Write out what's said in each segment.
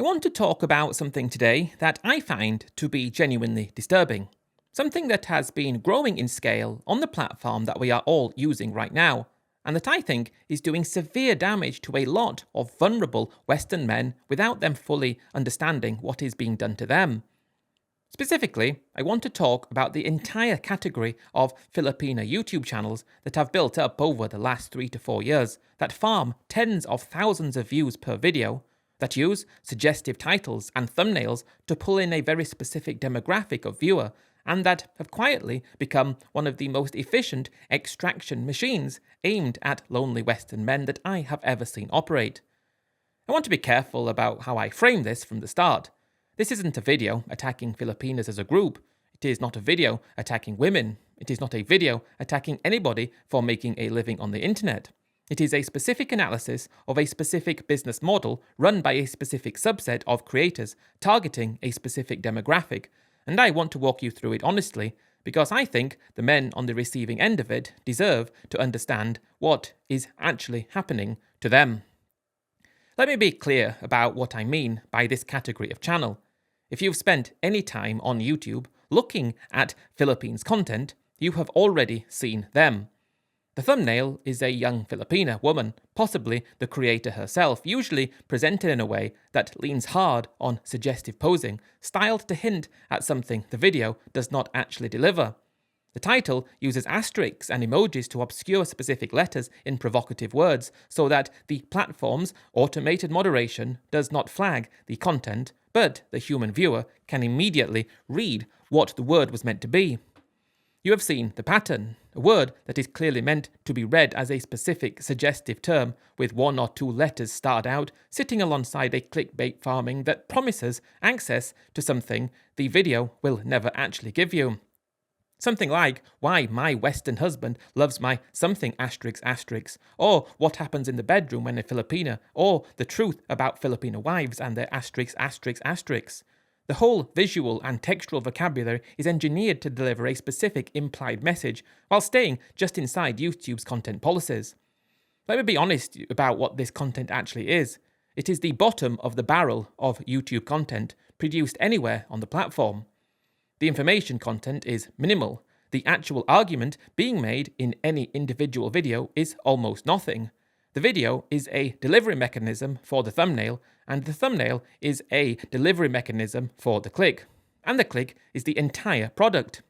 I want to talk about something today that I find to be genuinely disturbing. Something that has been growing in scale on the platform that we are all using right now, and that I think is doing severe damage to a lot of vulnerable Western men without them fully understanding what is being done to them. Specifically, I want to talk about the entire category of Filipina YouTube channels that have built up over the last 3 to 4 years, that farm tens of thousands of views per video, that use suggestive titles and thumbnails to pull in a very specific demographic of viewer, and that have quietly become one of the most efficient extraction machines aimed at lonely Western men that I have ever seen operate. I want to be careful about how I frame this from the start. This isn't a video attacking Filipinas as a group. It is not a video attacking women. It is not a video attacking anybody for making a living on the internet. It is a specific analysis of a specific business model run by a specific subset of creators targeting a specific demographic, and I want to walk you through it honestly because I think the men on the receiving end of it deserve to understand what is actually happening to them. Let me be clear about what I mean by this category of channel. If you've spent any time on YouTube looking at Philippines content, you have already seen them. The thumbnail is a young Filipina woman, possibly the creator herself, usually presented in a way that leans hard on suggestive posing, styled to hint at something the video does not actually deliver. The title uses asterisks and emojis to obscure specific letters in provocative words so that the platform's automated moderation does not flag the content, but the human viewer can immediately read what the word was meant to be. You have seen the pattern, a word that is clearly meant to be read as a specific suggestive term with 1 or 2 letters starred out, sitting alongside a clickbait farming that promises access to something the video will never actually give you. Something like why my Western husband loves my something asterisk asterisk, or what happens in the bedroom when a Filipina, or the truth about Filipino wives and their asterisk asterisk asterisks. The whole visual and textual vocabulary is engineered to deliver a specific implied message while staying just inside YouTube's content policies. Let me be honest about what this content actually is. It is the bottom of the barrel of YouTube content produced anywhere on the platform. The information content is minimal. The actual argument being made in any individual video is almost nothing. The video is a delivery mechanism for the thumbnail, and the thumbnail is a delivery mechanism for the click. And the click is the entire product.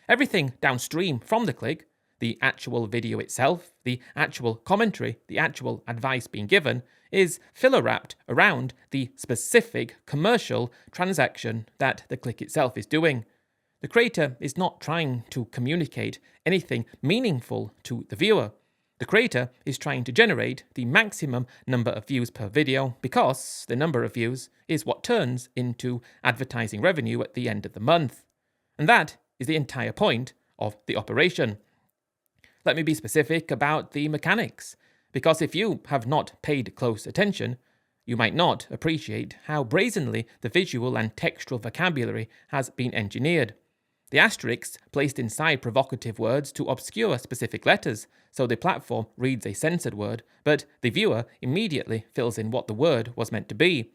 Everything downstream from the click, the actual video itself, the actual commentary, the actual advice being given, is filler wrapped around the specific commercial transaction that the click itself is doing. The creator is not trying to communicate anything meaningful to the viewer. The creator is trying to generate the maximum number of views per video because the number of views is what turns into advertising revenue at the end of the month. And that is the entire point of the operation. Let me be specific about the mechanics, because if you have not paid close attention, you might not appreciate how brazenly the visual and textual vocabulary has been engineered. The asterisks placed inside provocative words to obscure specific letters, so the platform reads a censored word, but the viewer immediately fills in what the word was meant to be.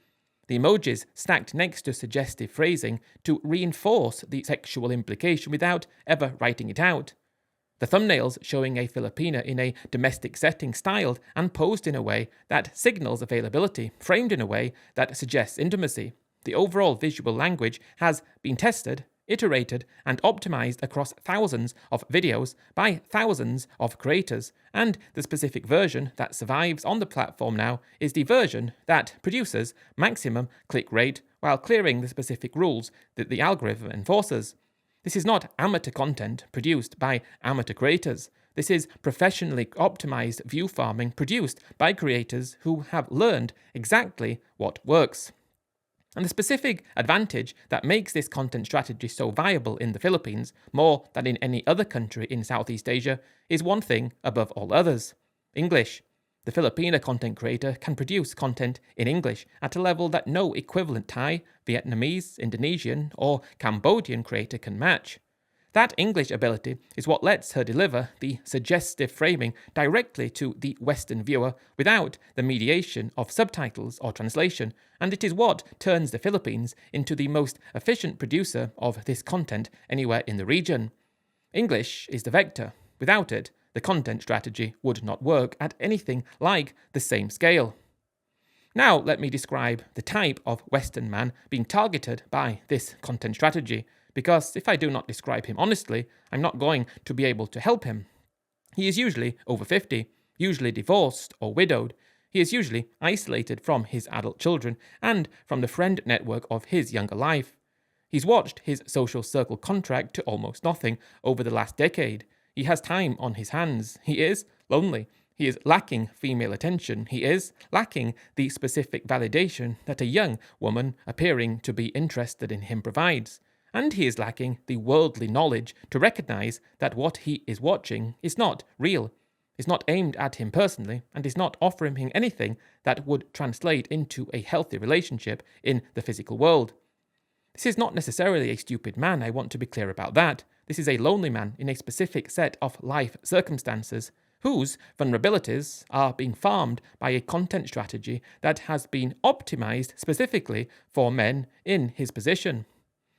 The emojis stacked next to suggestive phrasing to reinforce the sexual implication without ever writing it out. The thumbnails showing a Filipina in a domestic setting styled and posed in a way that signals availability, framed in a way that suggests intimacy. The overall visual language has been tested, iterated, and optimized across thousands of videos by thousands of creators, and the specific version that survives on the platform now is the version that produces maximum click rate while clearing the specific rules that the algorithm enforces. This is not amateur content produced by amateur creators. This is professionally optimized view farming produced by creators who have learned exactly what works. And the specific advantage that makes this content strategy so viable in the Philippines, more than in any other country in Southeast Asia, is one thing above all others: English. The Filipina content creator can produce content in English at a level that no equivalent Thai, Vietnamese, Indonesian, or Cambodian creator can match. That English ability is what lets her deliver the suggestive framing directly to the Western viewer without the mediation of subtitles or translation, and it is what turns the Philippines into the most efficient producer of this content anywhere in the region. English is the vector. Without it, the content strategy would not work at anything like the same scale. Now let me describe the type of Western man being targeted by this content strategy, because if I do not describe him honestly, I'm not going to be able to help him. He is usually over 50, usually divorced or widowed. He is usually isolated from his adult children and from the friend network of his younger life. He's watched his social circle contract to almost nothing over the last decade. He has time on his hands. He is lonely. He is lacking female attention. He is lacking the specific validation that a young woman appearing to be interested in him provides. And he is lacking the worldly knowledge to recognize that what he is watching is not real, is not aimed at him personally, and is not offering him anything that would translate into a healthy relationship in the physical world. This is not necessarily a stupid man, I want to be clear about that. This is a lonely man in a specific set of life circumstances, whose vulnerabilities are being farmed by a content strategy that has been optimized specifically for men in his position.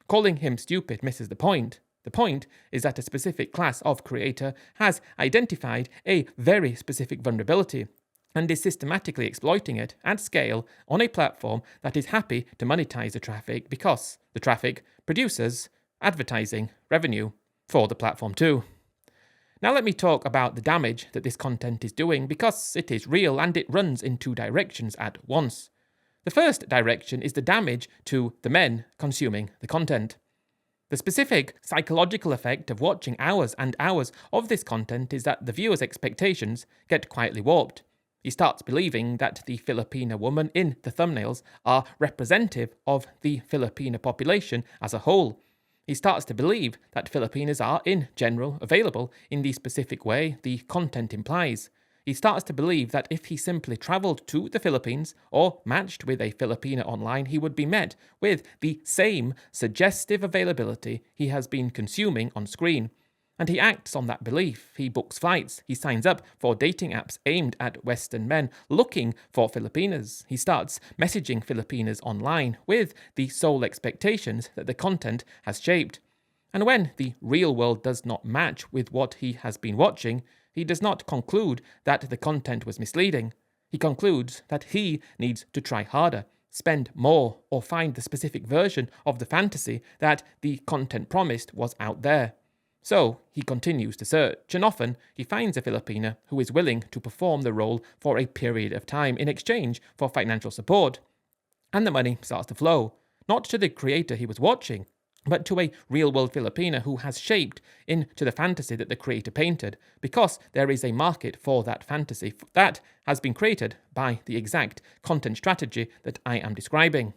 Calling him stupid misses the point. The point is that a specific class of creator has identified a very specific vulnerability and is systematically exploiting it at scale on a platform that is happy to monetize the traffic because the traffic produces advertising revenue for the platform too. Now let me talk about the damage that this content is doing, because it is real and it runs in two directions at once. The first direction is the damage to the men consuming the content. The specific psychological effect of watching hours and hours of this content is that the viewer's expectations get quietly warped. He starts believing that the Filipina woman in the thumbnails are representative of the Filipina population as a whole. He starts to believe that Filipinas are, in general, available in the specific way the content implies. He starts to believe that if he simply travelled to the Philippines or matched with a Filipina online, he would be met with the same suggestive availability he has been consuming on screen. And he acts on that belief. He books flights. He signs up for dating apps aimed at Western men looking for Filipinas. He starts messaging Filipinas online with the sole expectations that the content has shaped. And when the real world does not match with what he has been watching, he does not conclude that the content was misleading. He concludes that he needs to try harder, spend more, or find the specific version of the fantasy that the content promised was out there. So he continues to search, and often he finds a Filipina who is willing to perform the role for a period of time in exchange for financial support. And the money starts to flow, not to the creator he was watching, but to a real-world Filipina who has shaped into the fantasy that the creator painted, because there is a market for that fantasy that has been created by the exact content strategy that I am describing.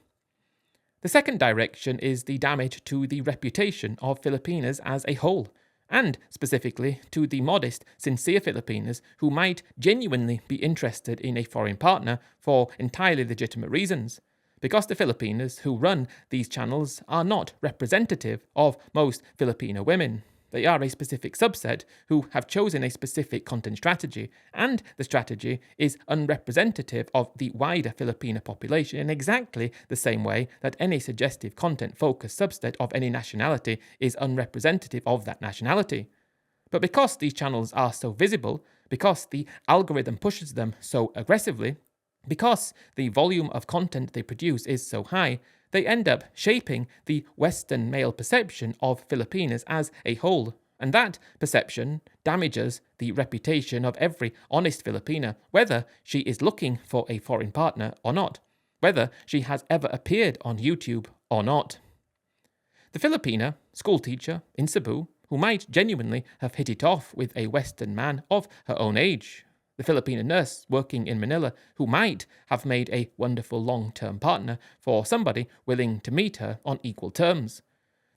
The second direction is the damage to the reputation of Filipinas as a whole, and specifically to the modest, sincere Filipinas who might genuinely be interested in a foreign partner for entirely legitimate reasons. Because the Filipinas who run these channels are not representative of most Filipino women. They are a specific subset who have chosen a specific content strategy, and the strategy is unrepresentative of the wider Filipino population in exactly the same way that any suggestive content-focused subset of any nationality is unrepresentative of that nationality. But because these channels are so visible, because the algorithm pushes them so aggressively, because the volume of content they produce is so high, they end up shaping the Western male perception of Filipinas as a whole, and that perception damages the reputation of every honest Filipina, whether she is looking for a foreign partner or not, whether she has ever appeared on YouTube or not. The Filipina schoolteacher in Cebu, who might genuinely have hit it off with a Western man of her own age, the Filipina nurse working in Manila, who might have made a wonderful long-term partner for somebody willing to meet her on equal terms.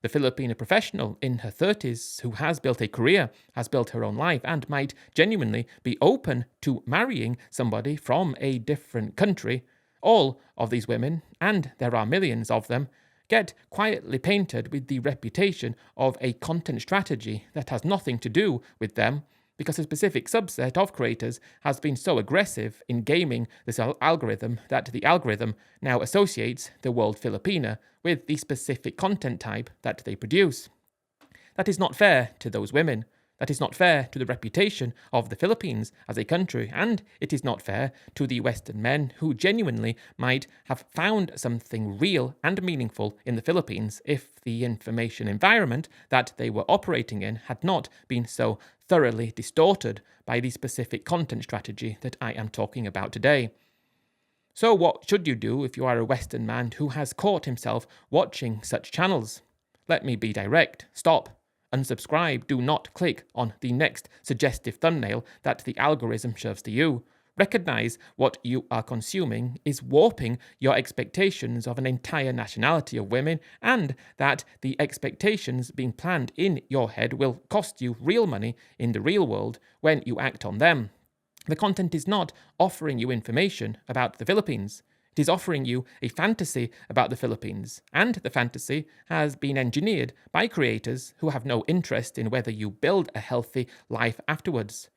The Filipina professional in her 30s, who has built a career, has built her own life, and might genuinely be open to marrying somebody from a different country. All of these women, and there are millions of them, get quietly painted with the reputation of a content strategy that has nothing to do with them, because a specific subset of creators has been so aggressive in gaming this algorithm that the algorithm now associates the word Filipina with the specific content type that they produce. That is not fair to those women. That is not fair to the reputation of the Philippines as a country, and it is not fair to the Western men who genuinely might have found something real and meaningful in the Philippines if the information environment that they were operating in had not been so thoroughly distorted by the specific content strategy that I am talking about today. So what should you do if you are a Western man who has caught himself watching such channels? Let me be direct. Stop. Unsubscribe. Do not click on the next suggestive thumbnail that the algorithm shoves to you. Recognize what you are consuming is warping your expectations of an entire nationality of women, and that the expectations being planned in your head will cost you real money in the real world when you act on them. The content is not offering you information about the Philippines. It is offering you a fantasy about the Philippines, and the fantasy has been engineered by creators who have no interest in whether you build a healthy life afterwards.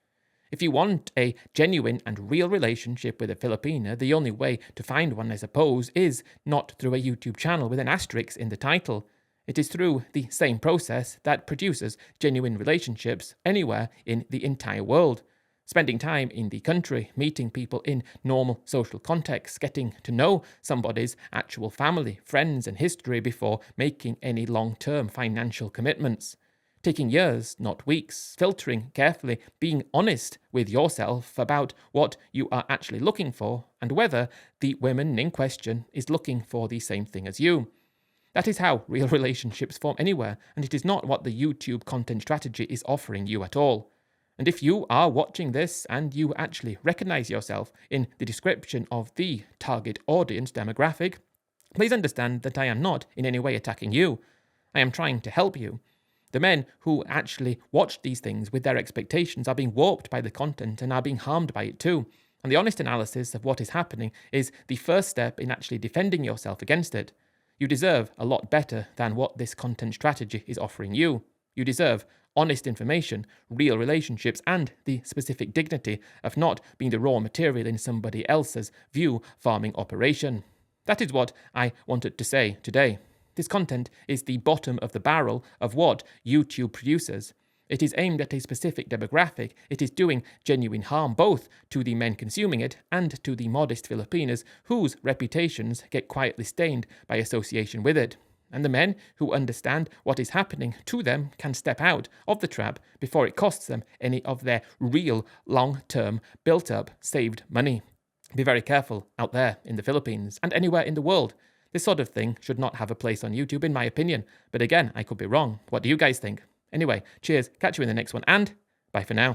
If you want a genuine and real relationship with a Filipina, the only way to find one, I suppose, is not through a YouTube channel with an asterisk in the title. It is through the same process that produces genuine relationships anywhere in the entire world. Spending time in the country, meeting people in normal social contexts, getting to know somebody's actual family, friends, and history before making any long-term financial commitments. Taking years, not weeks, filtering carefully, being honest with yourself about what you are actually looking for and whether the woman in question is looking for the same thing as you. That is how real relationships form anywhere, and it is not what the YouTube content strategy is offering you at all. And if you are watching this and you actually recognize yourself in the description of the target audience demographic, please understand that I am not in any way attacking you. I am trying to help you. The men who actually watch these things with their expectations are being warped by the content and are being harmed by it too. And the honest analysis of what is happening is the first step in actually defending yourself against it. You deserve a lot better than what this content strategy is offering you. You deserve honest information, real relationships, and the specific dignity of not being the raw material in somebody else's view farming operation. That is what I wanted to say today. This content is the bottom of the barrel of what YouTube produces. It is aimed at a specific demographic. It is doing genuine harm both to the men consuming it and to the modest Filipinas whose reputations get quietly stained by association with it. And the men who understand what is happening to them can step out of the trap before it costs them any of their real, long-term, built-up, saved money. Be very careful out there in the Philippines and anywhere in the world. This sort of thing should not have a place on YouTube, in my opinion. But again, I could be wrong. What do you guys think? Anyway, cheers, catch you in the next one, and bye for now.